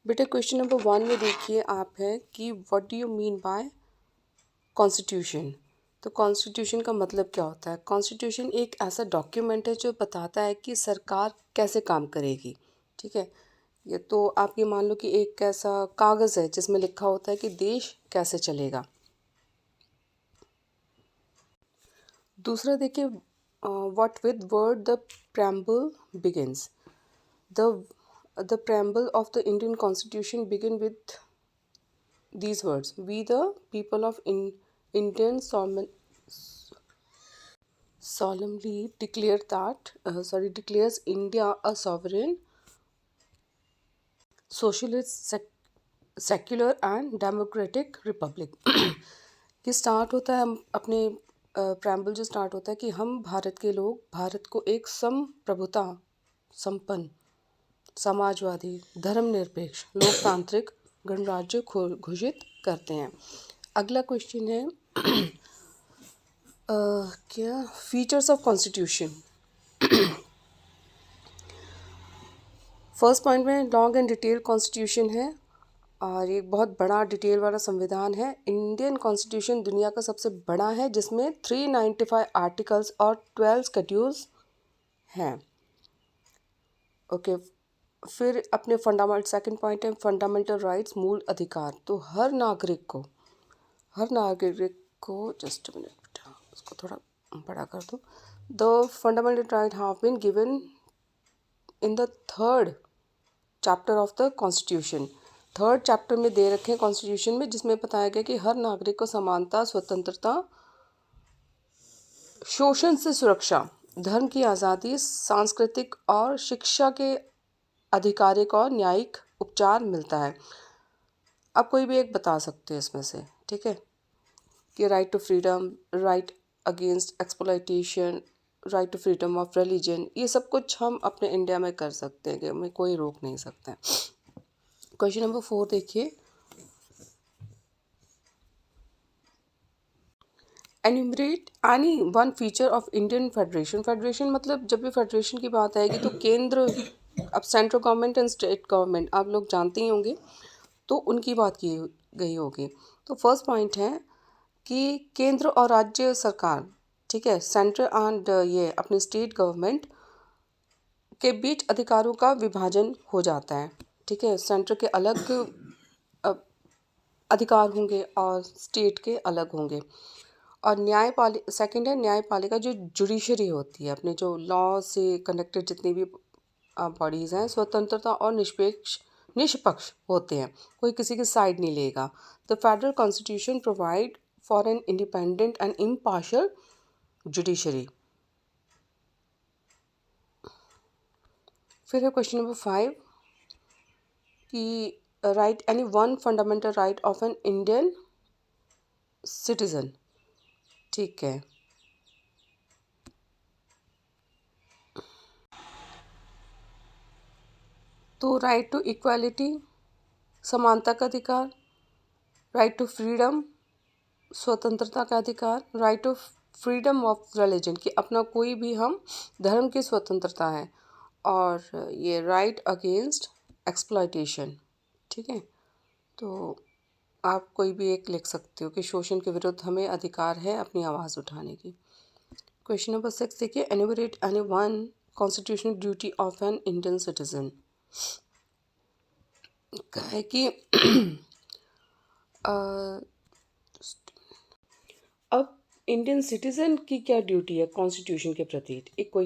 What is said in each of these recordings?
बेटा question number 1 में देखिए आप है कि what do you mean by constitution. तो कॉन्स्टिट्यूशन का मतलब क्या होता है? कॉन्स्टिट्यूशन एक ऐसा डॉक्यूमेंट है जो बताता है कि सरकार कैसे काम करेगी। ठीक है, ये तो आप ये मान लो कि एक ऐसा कागज़ है जिसमें लिखा होता है कि देश कैसे चलेगा। दूसरा देखिए, what with word the preamble begins. The the preamble of the Indian Constitution begin with these words: "We the people of Indian solemnly declare that declares India a sovereign, socialist, secular and democratic republic." ये start होता है अपने preamble जो start होता है कि हम भारत के लोग भारत को एक संप्रभुता संपन्न समाजवादी धर्मनिरपेक्ष लोकतांत्रिक गणराज्य घोषित करते हैं। अगला क्वेश्चन है क्या features of constitution. First point में लॉन्ग एंड डिटेल कॉन्स्टिट्यूशन है और ये बहुत बड़ा डिटेल वाला संविधान है। इंडियन कॉन्स्टिट्यूशन दुनिया का सबसे बड़ा है जिसमें 395 आर्टिकल्स और 12 शेड्यूल्स हैं। ओके, फिर अपने फंडामेंटल सेकंड पॉइंट है फंडामेंटल राइट्स मूल अधिकार। तो हर नागरिक को जस्ट मिनट बेटा उसको थोड़ा बड़ा कर दो। The fundamental right have been given in the third chapter of the constitution. Third chapter में दे रखे हैं कॉन्स्टिट्यूशन में, जिसमें बताया गया कि हर नागरिक को समानता, स्वतंत्रता, शोषण से सुरक्षा, धर्म की आज़ादी, सांस्कृतिक और शिक्षा के आधिकारिक और न्यायिक उपचार मिलता है। आप कोई भी एक बता सकते हैं इसमें से, ठीक है, कि right to freedom, right against exploitation, right to freedom of religion, ये सब कुछ हम अपने इंडिया में कर सकते हैं, कि हमें कोई रोक नहीं सकता है। क्वेश्चन नंबर 4 देखिए, enumerate any one feature of Indian federation. Federation मतलब जब भी फेडरेशन की बात आएगी तो केंद्र, अब central government and state government आप लोग जानते ही होंगे, तो उनकी बात की गई होगी। तो फर्स्ट पॉइंट है कि केंद्र और राज्य सरकार, ठीक है, सेंट्रल एंड ये अपने स्टेट गवर्नमेंट के बीच अधिकारों का विभाजन हो जाता है। ठीक है, सेंट्रल के अलग अधिकार होंगे और स्टेट के अलग होंगे। और न्यायपालिका सेकंड है, न्यायपालिका जो जुडिशरी होती है, अपने जो लॉ से कनेक्टेड जितनी भी बॉडीज़ हैं, स्वतंत्रता और निष्पक्ष होते हैं, कोई किसी की साइड नहीं लेगा। The federal constitution provide for an independent and impartial judiciary. फिर है क्वेश्चन नंबर 5 कि right any one fundamental right of an Indian citizen. ठीक है, तो राइट टू इक्वालिटी समानता का अधिकार, राइट टू फ्रीडम स्वतंत्रता का अधिकार, right to freedom of religion कि अपना कोई भी हम धर्म की स्वतंत्रता है, और ये राइट अगेंस्ट एक्सप्लॉयटेशन। ठीक है, तो आप कोई भी एक लिख सकते हो कि शोषण के विरुद्ध हमें अधिकार है अपनी आवाज़ उठाने की। क्वेश्चन नंबर 6 देखिए, enumerate any one constitutional duty of an Indian citizen. है कि अब इंडियन सिटीजन की क्या ड्यूटी है कॉन्स्टिट्यूशन के प्रति, एक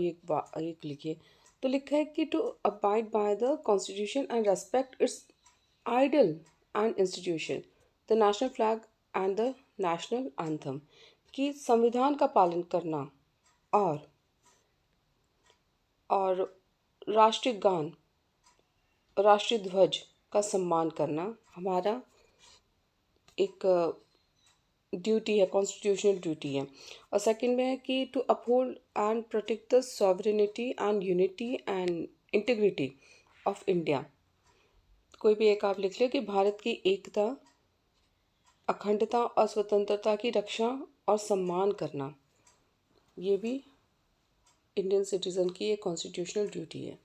लिखिए। तो लिखा है कि to abide by the constitution and respect its ideal and institution, the national flag and the national anthem, कि संविधान का पालन करना और राष्ट्रीय गान, राष्ट्रीय ध्वज का सम्मान करना हमारा एक ड्यूटी है, कॉन्स्टिट्यूशनल ड्यूटी है। और सेकंड में है कि to uphold and protect the sovereignty and unity and integrity of India. कोई भी एक आप लिख लो कि भारत की एकता, अखंडता और स्वतंत्रता की रक्षा और सम्मान करना, ये भी इंडियन सिटीजन की एक कॉन्स्टिट्यूशनल ड्यूटी है।